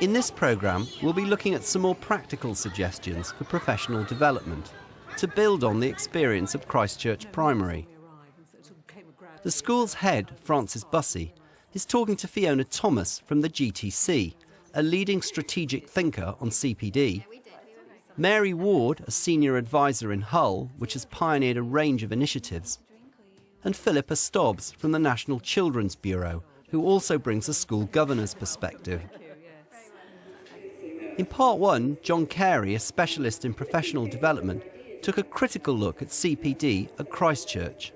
In this programme, we'll be looking at some more practical suggestions for professional development to build on the experience of Christchurch Primary. The school's head, Francis Bussey, is talking to Fiona Thomas from the GTC, a leading strategic thinker on CPD. Mary Ward, a senior advisor in Hull, which has pioneered a range of initiatives. And Philippa Stobbs from the National Children's Bureau, who also brings a school governor's perspective. In part one, John Carey, a specialist in professional development, took a critical look at CPD at Christchurch.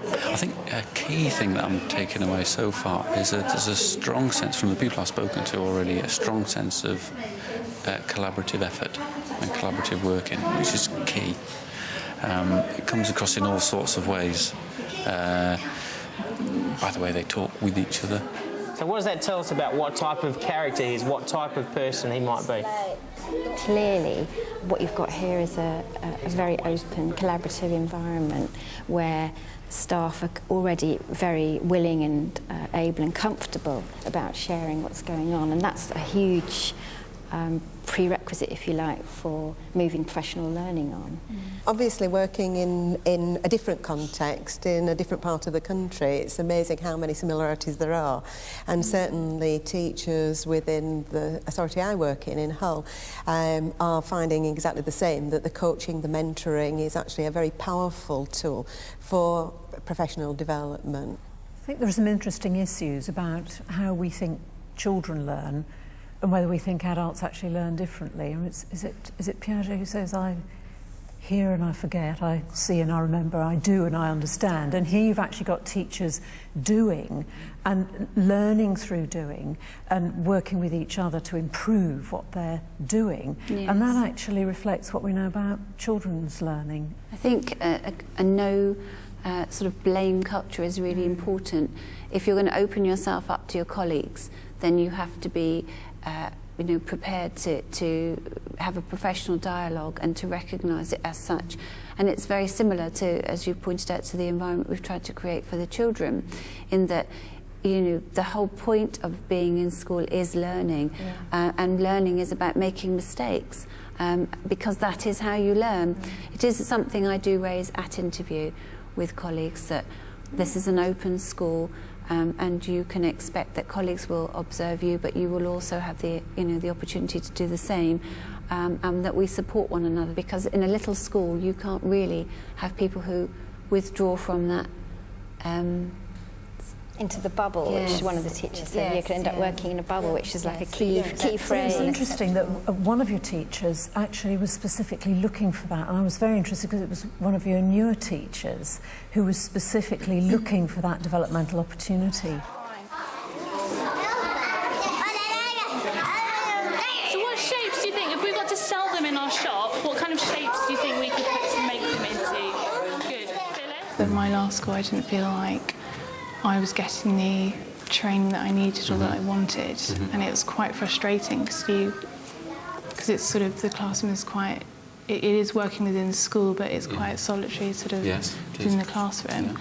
I think a key thing that I'm taking away so far is that there's a strong sense from the people I've spoken to already, a strong sense of collaborative effort and collaborative working, which is key. It comes across in all sorts of ways, by the way they talk with each other. So what does that tell us about what type of character he is, what type of person he might be? Clearly, what you've got here is a very open, collaborative environment where staff are already very willing and able and comfortable about sharing what's going on, and that's a huge prerequisite, if you like, for moving professional learning on. Obviously, working in a different context, in a different part of the country, it's amazing how many similarities there are. And certainly teachers within the authority I work in Hull, are finding exactly the same, that the coaching, the mentoring is actually a very powerful tool for professional development. I think there are some interesting issues about how we think children learn and whether we think adults actually learn differently. I mean, is it Piaget who says, I hear and I forget, I see and I remember, I do and I understand? And here you've actually got teachers doing and learning through doing and working with each other to improve what they're doing. Yes. And that actually reflects what we know about children's learning. I think a no sort of blame culture is really important. If you're going to open yourself up to your colleagues, then you have to be prepared to have a professional dialogue and to recognise it as such. And it's very similar to, as you pointed out, to the environment we've tried to create for the children, in that the whole point of being in school is learning, and learning is about making mistakes, because that is how you learn. It is something I do raise at interview with colleagues, that this is an open school, and you can expect that colleagues will observe you, but you will also have the opportunity to do the same, and that we support one another, because in a little school you can't really have people who withdraw from that into the bubble, yes. which one of the teachers said, yes, you could end up working in a bubble, which is like a key phrase. It's interesting that one of your teachers actually was specifically looking for that, and I was very interested because it was one of your newer teachers who was specifically looking for that developmental opportunity. So what shapes do you think, if we got to sell them in our shop, what kind of shapes do you think we could make them into? Good. Philip? At my last school, I didn't feel like I was getting the training that I needed or that I wanted, and it was quite frustrating because it's sort of, the classroom is quite, it is working within the school, but it's quite solitary sort of within the classroom.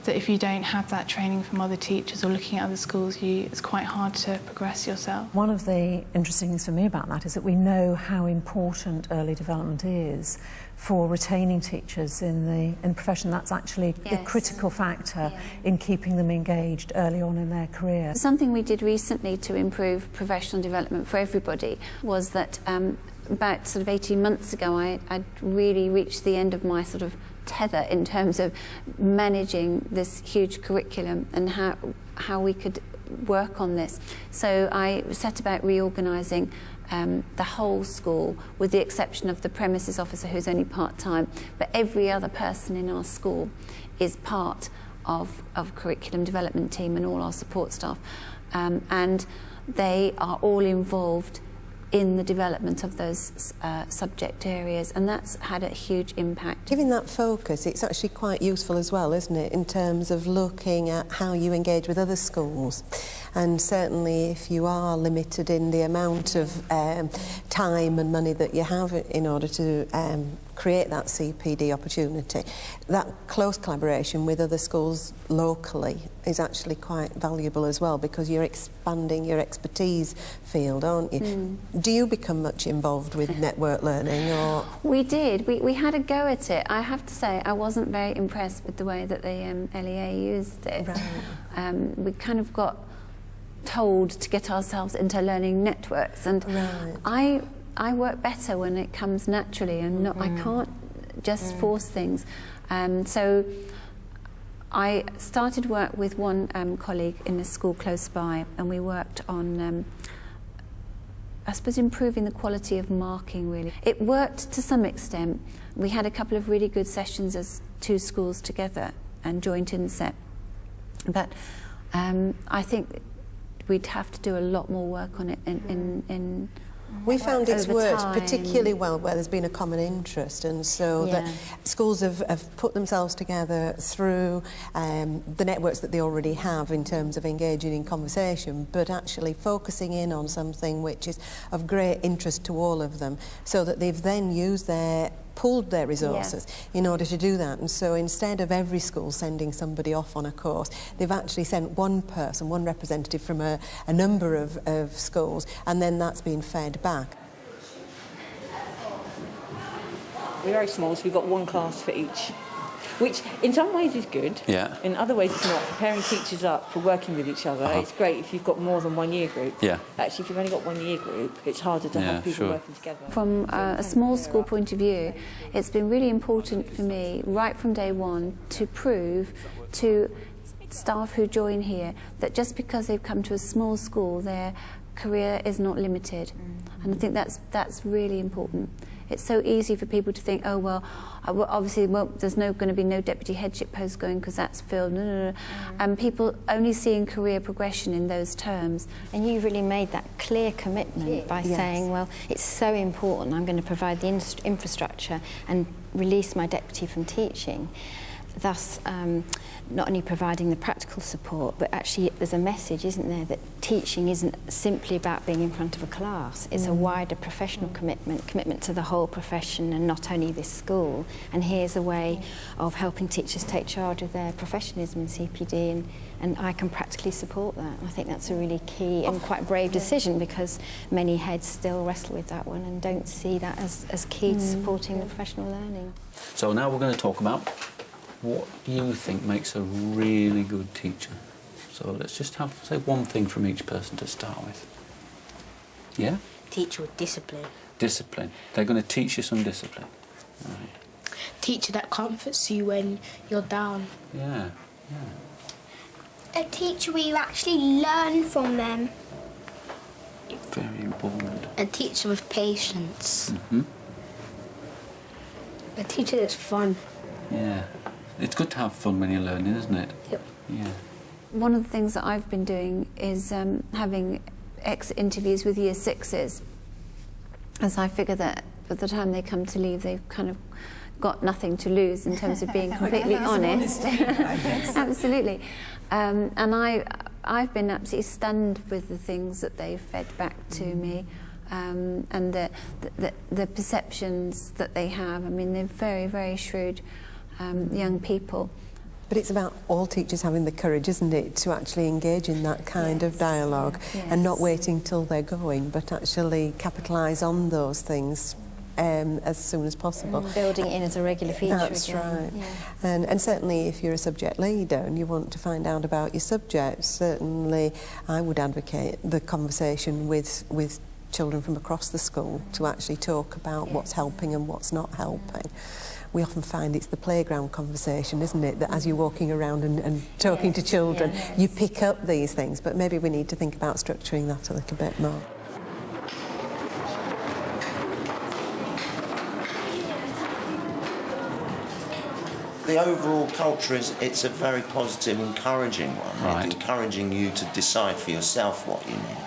That if you don't have that training from other teachers or looking at other schools, it's quite hard to progress yourself. One of the interesting things for me about that is that we know how important early development is for retaining teachers in the profession. That's actually a critical factor in keeping them engaged early on in their career. Something we did recently to improve professional development for everybody was that about sort of 18 months ago I'd really reached the end of my sort of tether in terms of managing this huge curriculum and how we could work on this. So I set about reorganising the whole school, with the exception of the premises officer, who's only part-time, but every other person in our school is part of curriculum development team and all our support staff, and they are all involved in the development of those subject areas, and that's had a huge impact. Given that focus, it's actually quite useful as well, isn't it, in terms of looking at how you engage with other schools. And certainly if you are limited in the amount of time and money that you have in order to create that CPD opportunity, that close collaboration with other schools locally is actually quite valuable as well, because you're expanding your expertise field, aren't you? Do you become much involved with network learning? Or We did. We had a go at it. I have to say I wasn't very impressed with the way that the LEA used it. Right. We kind of got told to get ourselves into learning networks, and Right. I work better when it comes naturally, and not, I can't just force things. So I started work with one colleague in a school close by, and we worked on I suppose improving the quality of marking, really. It worked to some extent. We had a couple of really good sessions as two schools together and joint inset, but I think we'd have to do a lot more work on it in we found it's over worked time. particularly well where there's been a common interest, and so that schools have put themselves together through the networks that they already have in terms of engaging in conversation, but actually focusing in on something which is of great interest to all of them, so that they've then pooled their resources in order to do that. And so instead of every school sending somebody off on a course, they've actually sent one person, one representative from a number of schools, and then that's been fed back. We're very small, so we've got one class for each, which in some ways is good. Yeah. In other ways it's not. For pairing teachers up for working with each other, it's great if you've got more than one year group. Yeah. Actually, if you've only got one year group, it's harder to have people working together. From a small school point of view, it's been really important for me right from day one to prove to staff who join here that just because they've come to a small school, their career is not limited. And I think that's really important. It's so easy for people to think, oh, well, obviously there's going to be no deputy headship post going because that's filled. No. And people only seeing career progression in those terms. And you really made that clear commitment by saying, well, it's so important, I'm going to provide the infrastructure and release my deputy from teaching. Thus, not only providing the practical support, but actually there's a message, isn't there, that teaching isn't simply about being in front of a class. It's a wider professional commitment to the whole profession and not only this school. And here's a way of helping teachers take charge of their professionalism in CPD, and I can practically support that. I think that's a really key and quite brave decision, because many heads still wrestle with that one and don't see that as key to supporting the professional learning. So now we're going to talk about what you think makes a really good teacher. So let's just say one thing from each person to start with. Yeah? Teacher with discipline. Discipline. They're going to teach you some discipline. Right. Teacher that comforts you when you're down. Yeah. A teacher where you actually learn from them. Very important. A teacher with patience. Mm-hmm. A teacher that's fun. Yeah. It's good to have fun when you're learning, isn't it? Yep. Yeah. One of the things that I've been doing is having exit interviews with year sixes, as I figure that by the time they come to leave, they've kind of got nothing to lose in terms of being completely honest. Absolutely. And I've been absolutely stunned with the things that they've fed back to me, and the perceptions that they have. I mean, they're very, very shrewd young people. But it's about all teachers having the courage, isn't it, to actually engage in that kind of dialogue and not waiting till they're going, but actually capitalise on those things as soon as possible. Building it in as a regular feature. That's right. Yeah. And certainly if you're a subject leader and you want to find out about your subject, certainly I would advocate the conversation with children from across the school to actually talk about what's helping and what's not helping. We often find it's the playground conversation, isn't it, that as you're walking around and talking to children, you pick up these things, but maybe we need to think about structuring that a little bit more. The overall culture it's a very positive, encouraging one. Right. It's encouraging you to decide for yourself what you need.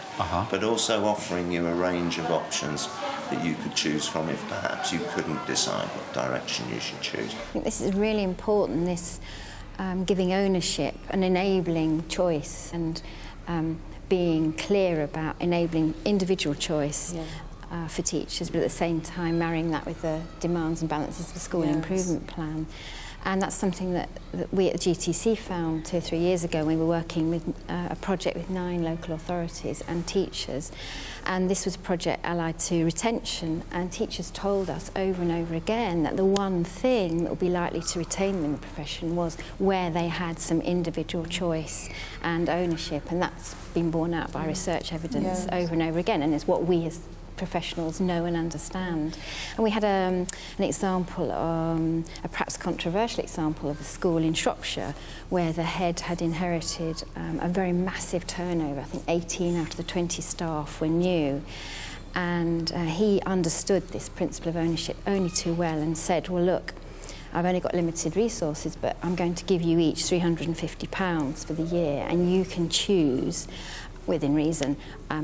but also offering you a range of options that you could choose from if perhaps you couldn't decide what direction you should choose. I think this is really important, this giving ownership and enabling choice, and being clear about enabling individual choice for teachers, but at the same time marrying that with the demands and balances of the school improvement plan. And that's something that we at the GTC found 2 or 3 years ago when we were working with a project with 9 local authorities and teachers. And this was a project allied to retention, and teachers told us over and over again that the one thing that would be likely to retain them in the profession was where they had some individual choice and ownership, and that's been borne out by research evidence over and over again, and it's what we as professionals know and understand. And we had an example, a perhaps controversial example of a school in Shropshire where the head had inherited a very massive turnover. I think 18 out of the 20 staff were new. And he understood this principle of ownership only too well and said, well, look, I've only got limited resources, but I'm going to give you each £350 for the year, and you can choose within reason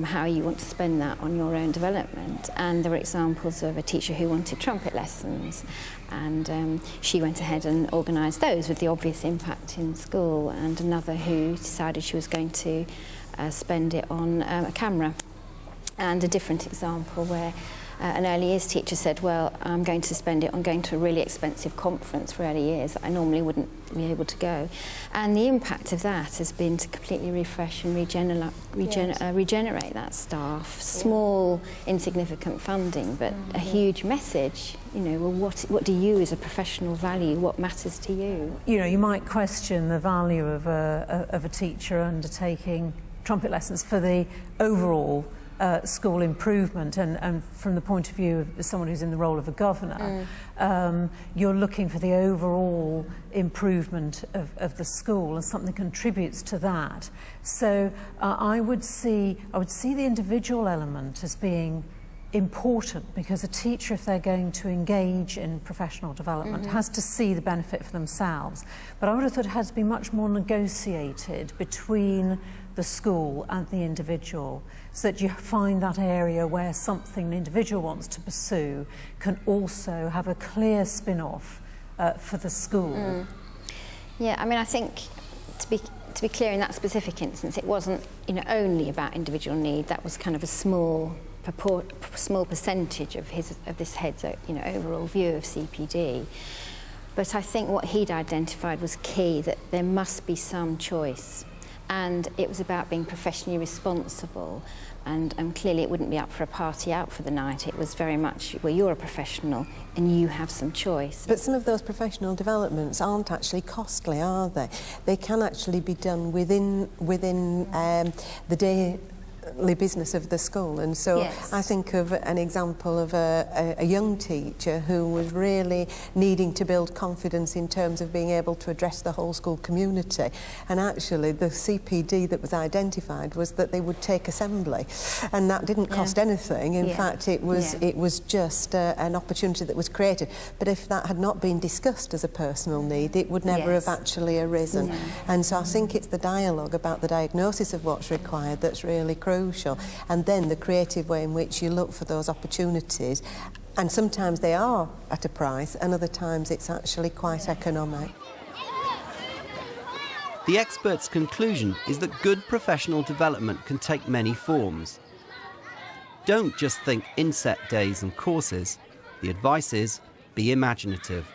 how you want to spend that on your own development. And there were examples of a teacher who wanted trumpet lessons, and she went ahead and organised those with the obvious impact in school, and another who decided she was going to spend it on a camera. And a different example where an early years teacher said, well, I'm going to spend it on going to a really expensive conference for early years that I normally wouldn't be able to go. And the impact of that has been to completely refresh and regenerate that staff. Small, insignificant funding, but a huge message. You know, well, what do you as a professional value? What matters to you? You know, you might question the value of a teacher undertaking trumpet lessons for the overall school improvement, and from the point of view of someone who's in the role of a governor, you're looking for the overall improvement of the school, and something contributes to that. So I would see the individual element as being important, because a teacher, if they're going to engage in professional development, has to see the benefit for themselves. But I would have thought it has to be much more negotiated between the school and the individual, so that you find that area where something an individual wants to pursue can also have a clear spin-off for the school. Yeah, I mean, I think to be clear, in that specific instance, it wasn't, you know, only about individual need. That was kind of a small percentage of this head's, you know, overall view of CPD. But I think what he'd identified was key, that there must be some choice. And it was about being professionally responsible, and clearly it wouldn't be up for a party out for the night. It was very much, well, you're a professional and you have some choice. But some of those professional developments aren't actually costly, are they? They can actually be done within the daily business of the school. And so I think of an example of a young teacher who was really needing to build confidence in terms of being able to address the whole school community. And actually the CPD that was identified was that they would take assembly, and that didn't cost anything. In fact, it was just an opportunity that was created. But if that had not been discussed as a personal need, it would never have actually arisen. And so I think it's the dialogue about the diagnosis of what's required that's really crucial, and then the creative way in which you look for those opportunities. And sometimes they are at a price, and other times it's actually quite economic. The expert's conclusion is that good professional development can take many forms. Don't just think inset days and courses. The advice is, be imaginative.